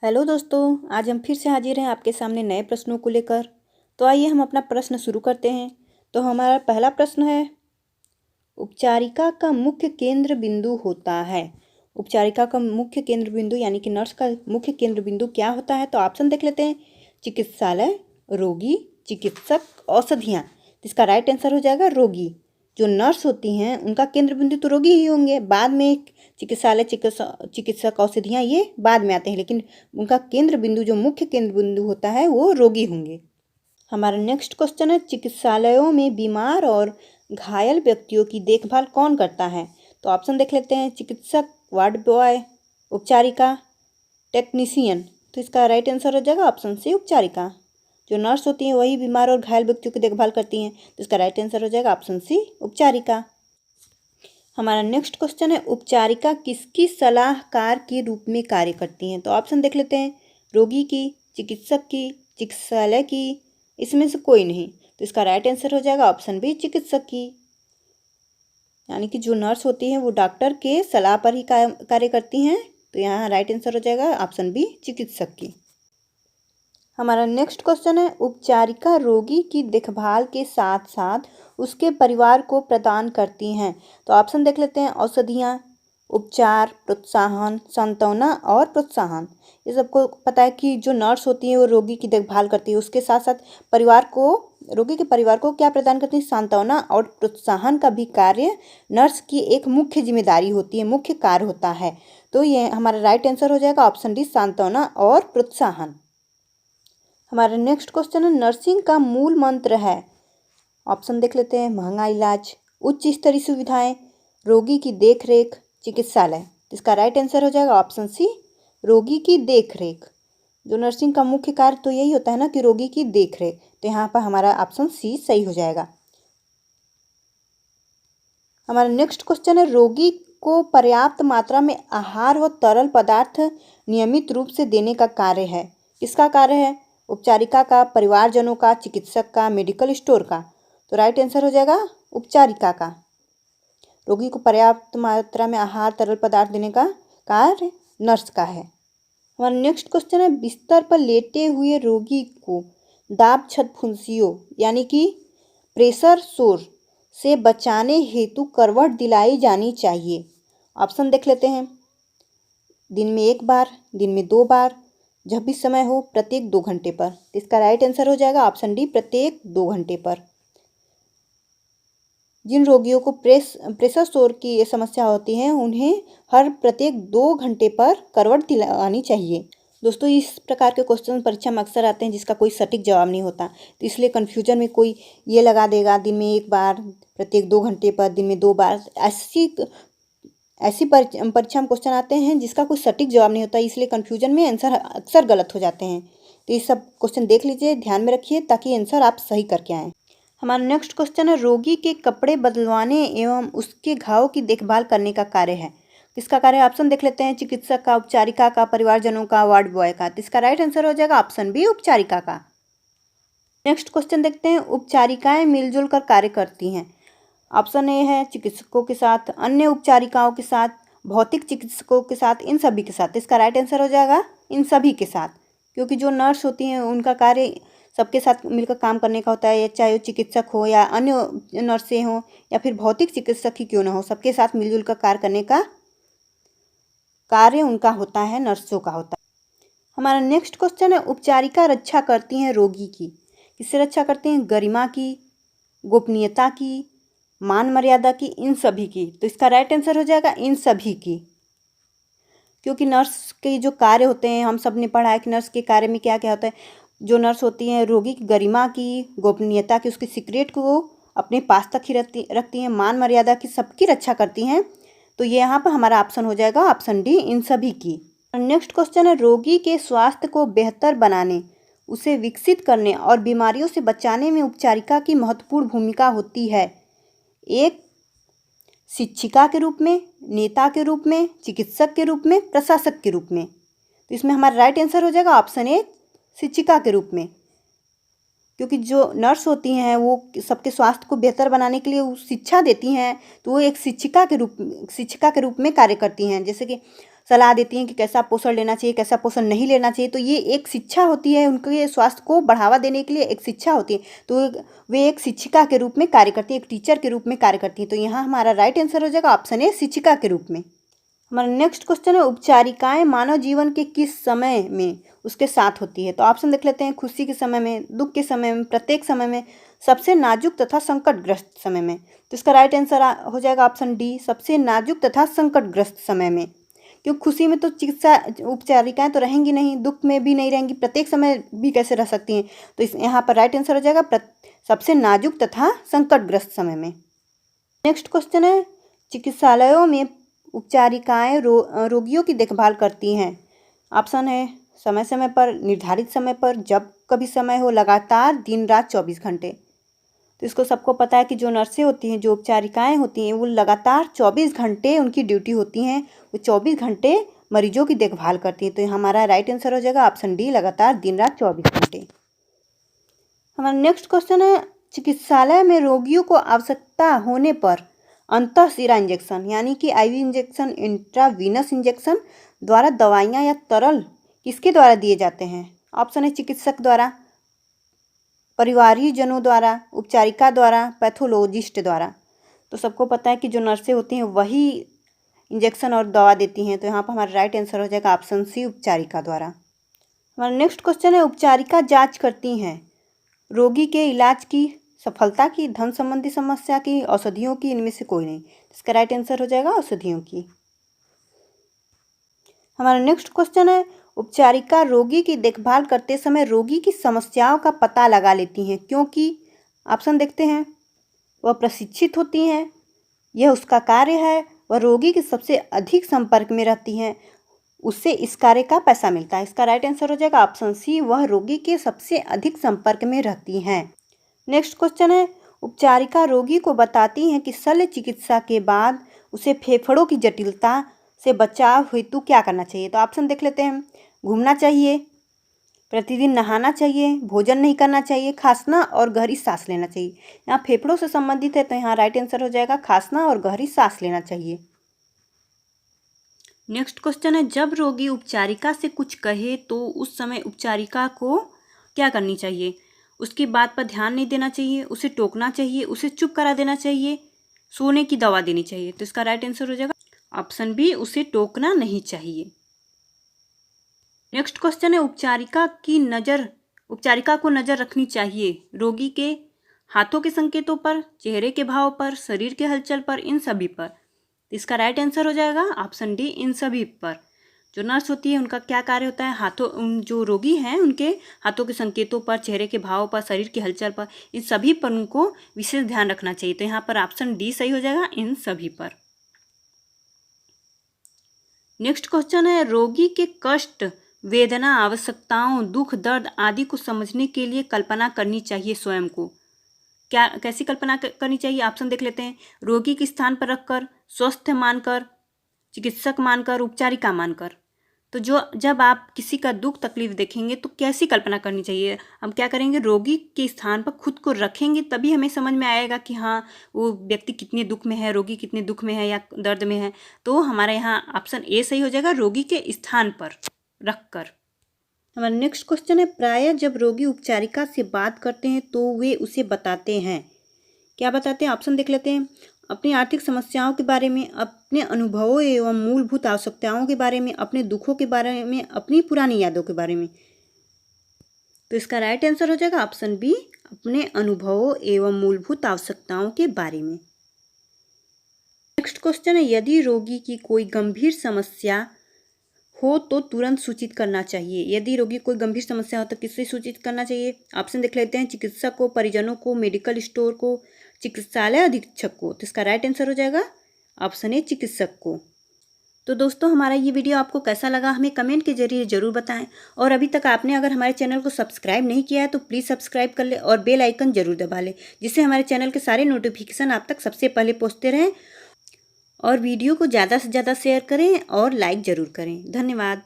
Hello दोस्तों, आज हम फिर से हाजिर हैं आपके सामने नए प्रश्नों को लेकर। तो आइए हम अपना प्रश्न शुरू करते हैं। तो हमारा पहला प्रश्न है, उपचारिका का मुख्य केंद्र बिंदु होता है। उपचारिका का मुख्य केंद्र बिंदु यानी कि नर्स का मुख्य केंद्र बिंदु क्या होता है? तो ऑप्शन देख लेते हैं। चिकित्सालय, रोगी, चिकित्सक, औषधियाँ। इसका राइट आंसर हो जाएगा रोगी। जो नर्स होती हैं उनका केंद्र बिंदु तो रोगी ही होंगे, बाद में चिकित्सालय, चिकित्सक, औषधियाँ ये बाद में आते हैं, लेकिन उनका केंद्र बिंदु जो मुख्य केंद्र बिंदु होता है वो रोगी होंगे। हमारा नेक्स्ट क्वेश्चन है, चिकित्सालयों में बीमार और घायल व्यक्तियों की देखभाल कौन करता है? तो ऑप्शन देख लेते हैं। चिकित्सक, वार्ड बॉय, उपचारिका, टेक्नीशियन। तो इसका राइट आंसर हो जाएगा ऑप्शन सी, उपचारिका। जो नर्स होती हैं वही बीमार और घायल व्यक्तियों की देखभाल करती हैं, तो इसका राइट आंसर हो जाएगा ऑप्शन सी, उपचारिका। हमारा नेक्स्ट क्वेश्चन है, उपचारिका किसकी सलाहकार के रूप में कार्य करती हैं? तो ऑप्शन देख लेते हैं। रोगी की, चिकित्सक की, चिकित्सालय की, इसमें से कोई नहीं। तो इसका राइट आंसर हो जाएगा ऑप्शन बी, चिकित्सक की। यानी कि जो नर्स होती हैं वो डॉक्टर के सलाह पर ही कार्य करती हैं, तो यहाँ राइट आंसर हो जाएगा ऑप्शन बी, चिकित्सक की। हमारा नेक्स्ट क्वेश्चन है, उपचारिका रोगी की देखभाल के साथ साथ उसके परिवार को प्रदान करती हैं। तो ऑप्शन देख लेते हैं। औषधियाँ, उपचार, प्रोत्साहन, सांत्वना और प्रोत्साहन। ये सबको पता है कि जो नर्स होती है वो रोगी की देखभाल करती है, उसके साथ साथ परिवार को, रोगी के परिवार को क्या प्रदान करती है? सांत्वना और प्रोत्साहन का भी कार्य नर्स की एक मुख्य जिम्मेदारी होती है, मुख्य कार्य होता है। तो ये हमारा राइट आंसर हो जाएगा ऑप्शन डी, सांत्वना और प्रोत्साहन। हमारा नेक्स्ट क्वेश्चन है, नर्सिंग का मूल मंत्र है। ऑप्शन देख लेते हैं। महंगा इलाज, उच्च स्तरीय सुविधाएं, रोगी की देखरेख, चिकित्सालय। इसका राइट आंसर हो जाएगा ऑप्शन सी, रोगी की देखरेख। जो नर्सिंग का मुख्य कार्य तो यही होता है ना कि रोगी की देखरेख, तो यहाँ पर हमारा ऑप्शन सी सही हो जाएगा। हमारा नेक्स्ट क्वेश्चन है, रोगी को पर्याप्त मात्रा में आहार व तरल पदार्थ नियमित रूप से देने का कार्य है। किसका कार्य है? उपचारिका का, परिवारजनों का, चिकित्सक का, मेडिकल स्टोर का। तो राइट आंसर हो जाएगा उपचारिका का। रोगी को पर्याप्त मात्रा में आहार, तरल पदार्थ देने का कार्य नर्स का है। हमारा नेक्स्ट क्वेश्चन है, बिस्तर पर लेटे हुए रोगी को दाब छत फुंसियों यानी कि प्रेशर सोर से बचाने हेतु करवट दिलाई जानी चाहिए। ऑप्शन देख लेते हैं। दिन में 1 बार, दिन में 2 बार, जब भी समय हो, प्रत्येक 2 घंटे पर। इसका राइट आंसर हो जाएगा ऑप्शन डी, प्रत्येक 2 घंटे पर। जिन रोगियों को प्रेशर सोर की समस्या होती है उन्हें हर प्रत्येक 2 घंटे पर करवट दिलानी चाहिए। दोस्तों, इस प्रकार के क्वेश्चन परीक्षा में अक्सर आते हैं जिसका कोई सटीक जवाब नहीं होता, तो इसलिए कन्फ्यूजन में कोई ये लगा देगा दिन में 1 बार, प्रत्येक 2 घंटे पर, दिन में 2 बार। ऐसी परीक्षा में क्वेश्चन आते हैं जिसका कोई सटीक जवाब नहीं होता, इसलिए कन्फ्यूजन में आंसर अक्सर गलत हो जाते हैं। तो ये सब क्वेश्चन देख लीजिए, ध्यान में रखिए ताकि आंसर आप सही करके आएँ। हमारा नेक्स्ट क्वेश्चन है, रोगी के कपड़े बदलवाने एवं उसके घाव की देखभाल करने का कार्य है। किसका कार्य है? ऑप्शन देख लेते हैं। चिकित्सक का, उपचारिका का, परिवारजनों का, वार्ड बॉय का। तो इसका राइट आंसर हो जाएगा ऑप्शन बी, उपचारिका का। नेक्स्ट क्वेश्चन देखते हैं, उपचारिकाएं मिलजुल कर कार्य करती हैं। ऑप्शन ए है चिकित्सकों के साथ, अन्य उपचारिकाओं के साथ, भौतिक चिकित्सकों के साथ, इन सभी के साथ। इसका राइट आंसर हो जाएगा इन सभी के साथ, क्योंकि जो नर्स होती हैं उनका कार्य सबके साथ मिलकर काम करने का होता है, चाहे वो चिकित्सक हो या अन्य नर्सें हों या फिर भौतिक चिकित्सक ही क्यों ना हो, सबके साथ मिलजुल कर कार्य करने का कार्य उनका होता है, नर्सों का होता है। हमारा नेक्स्ट क्वेश्चन है, उपचारिका रक्षा करती हैं रोगी की। किससे रक्षा करती हैं? गरिमा की, गोपनीयता की, मान मर्यादा की, इन सभी की। तो इसका राइट आंसर हो जाएगा इन सभी की, क्योंकि नर्स के जो कार्य होते हैं हम सब ने पढ़ा है कि नर्स के कार्य में क्या क्या होता है। जो नर्स होती हैं रोगी की गरिमा की, गोपनीयता की, उसकी सीक्रेट को अपने पास तक ही रखती हैं, मान मर्यादा की, सबकी रक्षा करती हैं। तो ये यहाँ पर हमारा ऑप्शन हो जाएगा ऑप्शन डी, इन सभी की। नेक्स्ट क्वेश्चन है, रोगी के स्वास्थ्य को बेहतर बनाने, उसे विकसित करने और बीमारियों से बचाने में उपचारिका की महत्वपूर्ण भूमिका होती है। एक शिक्षिका के रूप में, नेता के रूप में, चिकित्सक के रूप में, प्रशासक के रूप में। तो इसमें हमारा राइट आंसर हो जाएगा ऑप्शन ए, शिक्षिका के रूप में, क्योंकि जो नर्स होती हैं वो सबके स्वास्थ्य को बेहतर बनाने के लिए वो शिक्षा देती हैं, तो वो एक शिक्षिका के रूप में कार्य करती हैं। जैसे कि सलाह देती हैं कि कैसा पोषण लेना चाहिए, कैसा पोषण नहीं लेना चाहिए। तो ये एक शिक्षा होती है, उनके स्वास्थ्य को बढ़ावा देने के लिए एक शिक्षा होती है। तो वे एक शिक्षिका के रूप में कार्य करती है, एक टीचर के रूप में कार्य करती है। तो यहाँ हमारा राइट आंसर हो जाएगा ऑप्शन ए, शिक्षिका के रूप में। हमारा नेक्स्ट क्वेश्चन है, उपचारिकाएं मानव जीवन के किस समय में उसके साथ होती है? तो ऑप्शन देख लेते हैं, खुशी के समय में, दुख के समय में, प्रत्येक समय में, सबसे नाजुक तथा संकटग्रस्त समय में। तो इसका राइट आंसर हो जाएगा ऑप्शन डी, सबसे नाजुक तथा संकटग्रस्त समय में। क्योंकि खुशी में तो चिकित्सा उपचारिकाएं तो रहेंगी नहीं, दुख में भी नहीं रहेंगी, प्रत्येक समय भी कैसे रह सकती हैं? तो इस यहाँ पर राइट आंसर हो जाएगा सबसे नाजुक तथा संकटग्रस्त समय में। नेक्स्ट क्वेश्चन है, चिकित्सालयों में उपचारिकाएं रोगियों की देखभाल करती हैं। ऑप्शन है समय समय पर, निर्धारित समय पर, जब कभी समय हो, लगातार, दिन रात 24 घंटे। तो इसको सबको पता है कि जो नर्सें होती हैं, जो उपचारिकाएं होती हैं, वो लगातार 24 घंटे उनकी ड्यूटी होती हैं। वो 24 घंटे मरीजों की देखभाल करती हैं। तो हमारा राइट आंसर हो जाएगा ऑप्शन डी, लगातार, दिन रात 24 घंटे। हमारा नेक्स्ट क्वेश्चन है, चिकित्सालय में रोगियों को आवश्यकता होने पर अंतःशिरा इंजेक्शन यानी कि आईवी इंजेक्शन, इंट्रावीनस इंजेक्शन द्वारा दवाइयाँ या तरल किसके द्वारा दिए जाते हैं? ऑप्शन है चिकित्सक द्वारा, परिवारीजनों द्वारा, उपचारिका द्वारा, पैथोलॉजिस्ट द्वारा। तो सबको पता है कि जो नर्सें होती हैं वही इंजेक्शन और दवा देती हैं। तो यहाँ पर हमारा राइट आंसर हो जाएगा ऑप्शन सी, उपचारिका द्वारा। हमारा नेक्स्ट क्वेश्चन है, उपचारिका जांच करती हैं रोगी के इलाज की सफलता की, धन संबंधी समस्या की, औषधियों की, इनमें से कोई नहीं। इसका राइट आंसर हो जाएगा औषधियों की। हमारा नेक्स्ट क्वेश्चन है, उपचारिका रोगी की देखभाल करते समय रोगी की समस्याओं का पता लगा लेती हैं क्योंकि, ऑप्शन देखते हैं, वह प्रशिक्षित होती हैं, यह उसका कार्य है, वह रोगी के सबसे अधिक संपर्क में रहती हैं, उससे इस कार्य का पैसा मिलता है। इसका राइट आंसर हो जाएगा ऑप्शन सी, वह रोगी के सबसे अधिक संपर्क में रहती हैं। नेक्स्ट क्वेश्चन है, उपचारिका रोगी को बताती हैं कि शल्य चिकित्सा के बाद उसे फेफड़ों की जटिलता से बचाव हेतु क्या करना चाहिए? तो ऑप्शन देख लेते हैं, घूमना चाहिए, प्रतिदिन नहाना चाहिए, भोजन नहीं करना चाहिए, खांसना और गहरी सांस लेना चाहिए। यहाँ फेफड़ों से संबंधित है तो यहाँ राइट आंसर हो जाएगा खांसना और गहरी सांस लेना चाहिए। नेक्स्ट क्वेश्चन है, जब रोगी उपचारिका से कुछ कहे तो उस समय उपचारिका को क्या करनी चाहिए? उसकी बात पर ध्यान नहीं देना चाहिए, उसे टोकना चाहिए, उसे चुप करा देना चाहिए, सोने की दवा देनी चाहिए। तो इसका राइट आंसर हो जाएगा ऑप्शन बी, उसे टोकना नहीं चाहिए। नेक्स्ट क्वेश्चन है, उपचारिका को नज़र रखनी चाहिए रोगी के हाथों के संकेतों पर, चेहरे के भाव पर, शरीर के हलचल पर, इन सभी पर। इसका राइट आंसर हो जाएगा ऑप्शन डी, इन सभी पर। जो नर्स होती है उनका क्या कार्य होता है? जो रोगी हैं उनके हाथों के संकेतों पर, चेहरे के भाव पर, शरीर की हलचल पर, इन सभी पर उनको विशेष ध्यान रखना चाहिए। तो यहाँ पर ऑप्शन डी सही हो जाएगा, इन सभी पर। नेक्स्ट क्वेश्चन है, रोगी के कष्ट, वेदना, आवश्यकताओं, दुख, दर्द आदि को समझने के लिए कल्पना करनी चाहिए स्वयं को। कैसी कल्पना करनी चाहिए? ऑप्शन देख लेते हैं, रोगी के स्थान पर रखकर, स्वस्थ मानकर, चिकित्सक मानकर, उपचारिका मानकर। तो जब आप किसी का दुख तकलीफ देखेंगे तो कैसी कल्पना करनी चाहिए? हम क्या करेंगे, रोगी के स्थान पर खुद को रखेंगे, तभी हमें समझ में आएगा कि हाँ वो व्यक्ति कितने दुख में है, रोगी कितने दुख में है या दर्द में है। तो हमारा यहाँ ऑप्शन ए सही हो जाएगा, रोगी के स्थान पर रखकर। हमारा नेक्स्ट क्वेश्चन है, प्रायः जब रोगी उपचारिका से बात करते हैं तो वे उसे बताते हैं, क्या बताते हैं? ऑप्शन देख लेते हैं, अपनी आर्थिक समस्याओं के बारे में, अपने अनुभवों एवं मूलभूत आवश्यकताओं के बारे में, अपने दुखों के बारे में, अपनी पुरानी यादों के बारे में। तो इसका राइट आंसर हो जाएगा ऑप्शन बी, अपने अनुभवों एवं मूलभूत आवश्यकताओं के बारे में। नेक्स्ट क्वेश्चन है, यदि रोगी की कोई गंभीर समस्या हो तो तुरंत सूचित करना चाहिए। यदि रोगी कोई गंभीर समस्या हो तो किससे सूचित करना चाहिए? ऑप्शन देख लेते हैं, चिकित्सक को, परिजनों को, मेडिकल स्टोर को, चिकित्सालय अधीक्षक को। तो इसका राइट आंसर हो जाएगा ऑप्शन ए, चिकित्सक को। तो दोस्तों हमारा ये वीडियो आपको कैसा लगा हमें कमेंट के जरिए ज़रूर बताएं, और अभी तक आपने अगर हमारे चैनल को सब्सक्राइब नहीं किया है तो प्लीज़ सब्सक्राइब कर ले और बेल आइकन जरूर दबा लें, जिससे हमारे चैनल के सारे नोटिफिकेशन आप तक सबसे पहले पहुँचते रहें। और वीडियो को ज़्यादा से ज़्यादा शेयर करें और लाइक ज़रूर करें। धन्यवाद।